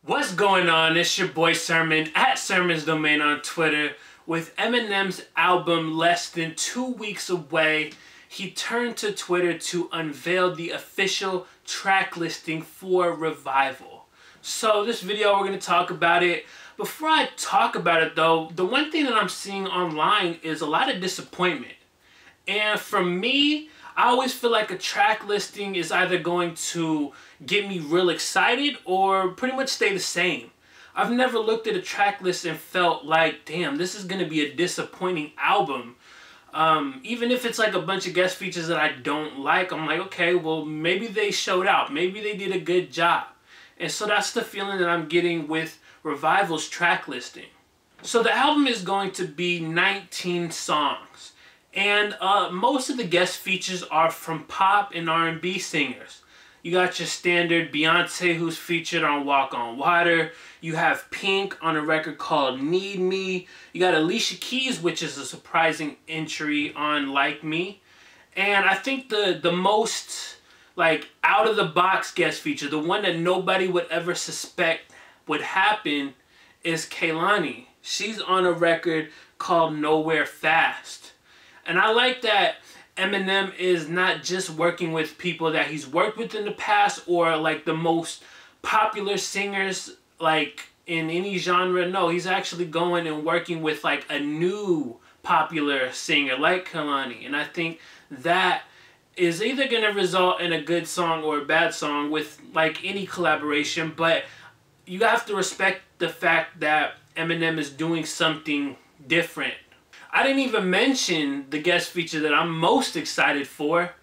What's going on? It's your boy Sermon at Sermon's Domain on Twitter. With Eminem's album less than 2 weeks away, he turned to Twitter to unveil the official track listing for Revival. So this video we're going to talk about it. Before I talk about it though, the one thing that I'm seeing online is a lot of disappointment. And for me, I always feel like a track listing is either going to get me real excited or pretty much stay the same. I've never looked at a track list and felt like, damn, this is going to be a disappointing album. Even if it's like a bunch of guest features that I don't like, I'm like, okay, well, maybe they showed out. Maybe they did a good job. And so that's the feeling that I'm getting with Revival's track listing. So the album is going to be 19 songs. And most of the guest features are from pop and R&B singers. You got your standard Beyonce, who's featured on Walk on Water. You have Pink on a record called Need Me. You got Alicia Keys, which is a surprising entry on Like Me. And I think the most like out of the box guest feature, the one that nobody would ever suspect would happen, is Kehlani. She's on a record called Nowhere Fast. And I like that Eminem is not just working with people that he's worked with in the past or like the most popular singers like in any genre. No, he's actually going and working with like a new popular singer like Kehlani. And I think that is either going to result in a good song or a bad song with like any collaboration. But you have to respect the fact that Eminem is doing something different. I didn't even mention the guest feature that I'm most excited for,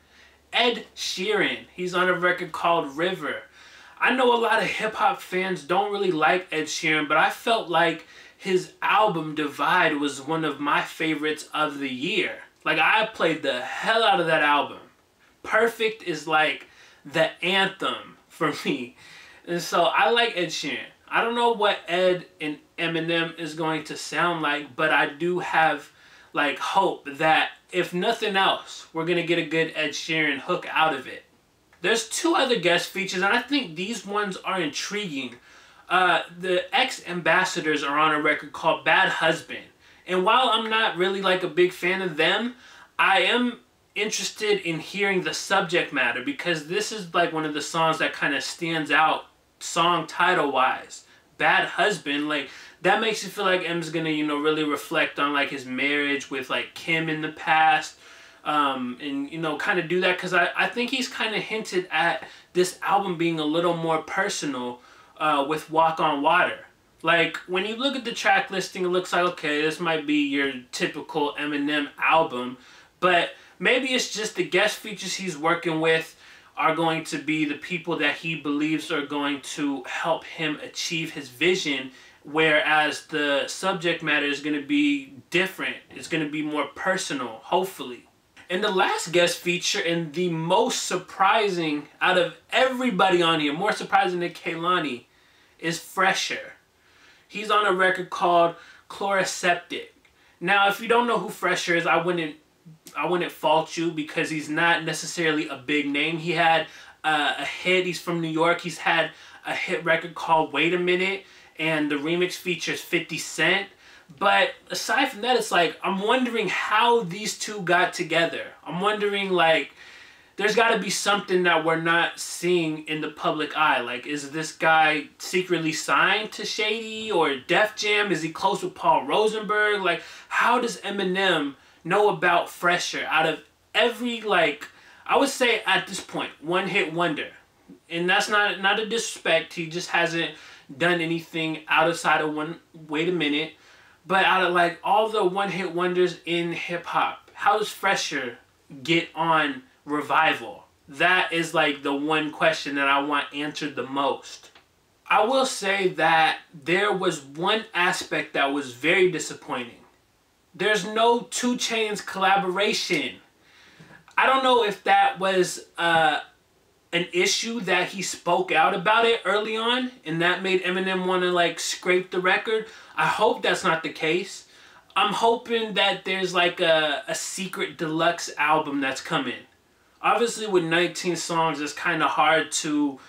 Ed Sheeran. He's on a record called River. I know a lot of hip-hop fans don't really like Ed Sheeran, but I felt like his album Divide was one of my favorites of the year. Like, I played the hell out of that album. Perfect is like the anthem for me. And so I like Ed Sheeran. I don't know what Ed and Eminem is going to sound like, but I do have like hope that if nothing else, we're gonna get a good Ed Sheeran hook out of it. There's two other guest features, and I think these ones are intriguing. The ex-ambassadors are on a record called Bad Husband, and while I'm not really like a big fan of them, I am interested in hearing the subject matter because this is like one of the songs that kind of stands out song title wise. Bad Husband, like that makes you feel like M's gonna, you know, really reflect on like his marriage with like Kim in the past, and you know, kind of do that because I think he's kind of hinted at this album being a little more personal with Walk on Water. Like when you look at the track listing, it looks like, okay, this might be your typical Eminem album, but maybe it's just the guest features he's working with are going to be the people that he believes are going to help him achieve his vision, whereas the subject matter is going to be different. It's going to be more personal, hopefully. And the last guest feature, and the most surprising out of everybody on here, more surprising than Kehlani, is Phresher. He's on a record called Chloraseptic. Now, if you don't know who Phresher is, I wouldn't fault you because he's not necessarily a big name. He had a hit. He's from New York. He's had a hit record called Wait a Minute, and the remix features 50 Cent. But aside from that, it's like, I'm wondering how these two got together. I'm wondering, like, there's got to be something that we're not seeing in the public eye. Like, is this guy secretly signed to Shady or Def Jam? Is he close with Paul Rosenberg? Like, how does Eminem know about Phresher out of every, like, I would say at this point, one-hit wonder? And that's not a disrespect. He just hasn't done anything outside of Wait a Minute. But out of like all the one-hit wonders in hip-hop, how does Phresher get on Revival? That is like the one question that I want answered the most. I will say that there was one aspect that was very disappointing. There's no 2 Chainz collaboration. I don't know if that was an issue that he spoke out about it early on and that made Eminem want to like scrape the record. I hope that's not the case. I'm hoping that there's like a secret deluxe album that's coming. Obviously with 19 songs, it's kind of hard to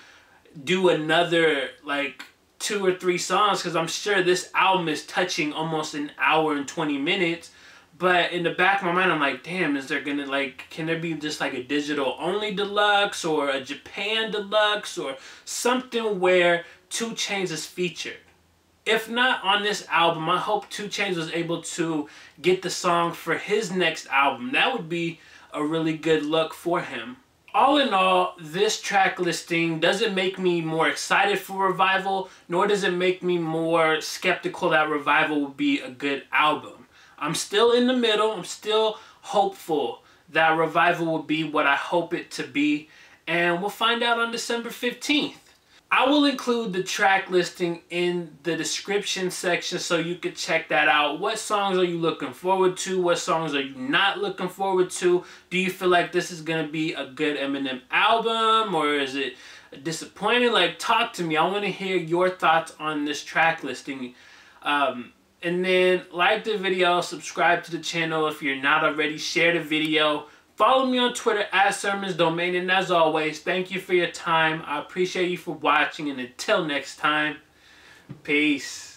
do another like 2 or 3 songs, because I'm sure this album is touching almost an hour and 20 minutes. But in the back of my mind, I'm like, damn, is there gonna, like, can there be just like a digital only deluxe or a Japan deluxe or something where 2 Chainz is featured? If not on this album, I hope 2 Chainz was able to get the song for his next album. That would be a really good look for him. All in all, this track listing doesn't make me more excited for Revival, nor does it make me more skeptical that Revival will be a good album. I'm still in the middle. I'm still hopeful that Revival will be what I hope it to be, and we'll find out on December 15th. I will include the track listing in the description section so you can check that out. What songs are you looking forward to? What songs are you not looking forward to? Do you feel like this is going to be a good Eminem album, or is it disappointing? Like, talk to me. I want to hear your thoughts on this track listing. And then like the video, subscribe to the channel if you're not already, share the video. Follow me on Twitter @SermonsDomain, and as always, thank you for your time. I appreciate you for watching, and until next time, peace.